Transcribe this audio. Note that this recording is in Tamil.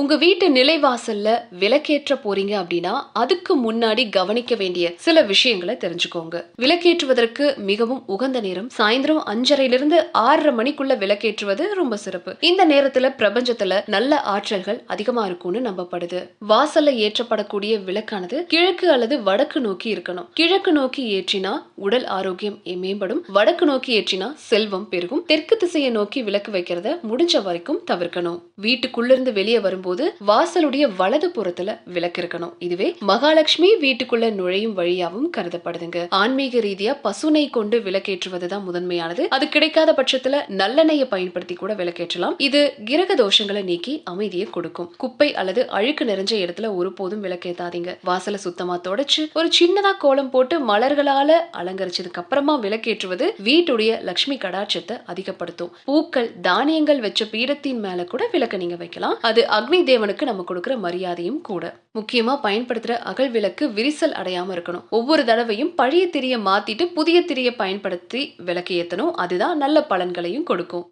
உங்க வீட்டு நிலைவாசல்ல விளக்கேற்ற போறீங்க அப்படின்னா, அதுக்கு முன்னாடி கவனிக்க வேண்டிய சில விஷயங்கள தெரிஞ்சுக்கோங்க. விளக்கேற்றுவதற்கு மிகவும் உகந்த நேரம் சாயந்திரம் 5:30லிருந்து 6:30 மணிக்குள்ள விளக்கேற்றுவது ரொம்ப சிறப்பு. இந்த நேரத்துல பிரபஞ்சத்துல நல்ல ஆற்றல்கள் அதிகமா இருக்கும்னு நம்பப்படுது. வாசல்ல ஏற்றப்படக்கூடிய விளக்கானது கிழக்கு அல்லது வடக்கு நோக்கி இருக்கணும். கிழக்கு நோக்கி ஏற்றினா உடல் ஆரோக்கியம் மேம்படும். வடக்கு நோக்கி ஏற்றினா செல்வம் பெருகும். தெற்கு திசையை நோக்கி விளக்கு வைக்கிறத முடிஞ்ச வரைக்கும் தவிர்க்கணும். வீட்டுக்குள்ள இருந்து வெளியே வரும்போது வாசலுடைய வலது புறத்துல விளக்கு இருக்கணும். இதுவே மகாலட்சுமி வீட்டுக்குள்ள நுழையும் வழியாவும் கருதப்படுதுங்க. ஆன்மீக ரீதியா பசுனை கொண்டு விளக்கேற்றுவதுதான் முதன்மையானது. அது கிடைக்காத பட்சத்துல நல்லெண்ணெயை பயன்படுத்தி கூட விளக்கேற்றலாம். இது கிரக தோஷங்களை நீக்கி அமைதியை கொடுக்கும். குப்பை அல்லது அழுக்கு நிறைஞ்ச இடத்துல ஒருபோதும் விளக்கேத்தாதீங்க. வாசலை சுத்தமா தொடச்சு ஒரு சின்னதா கோலம் போட்டு மலர்களால அலங்கரிச்சதுக்கு அப்புறமா விளக்கேற்றுவது வீட்டுடைய லட்சுமி கடாட்சத்தை அதிகப்படுத்தும். பூக்கள் தானியங்கள் வச்ச பீடத்தின் மேல கூட விளக்க நீங்க வைக்கலாம். அது அக்னி தேவனுக்கு நம்ம கொடுக்கிற மரியாதையும் கூட. முக்கியமா பயன்படுத்துற அகல் விளக்கு விரிசல் அடையாம இருக்கணும். ஒவ்வொரு தடவையும் பழைய திரிய மாத்திட்டு புதிய திரிய பயன்படுத்தி விளக்கு ஏத்தணும். அதுதான் நல்ல பலன்களையும் கொடுக்கும்.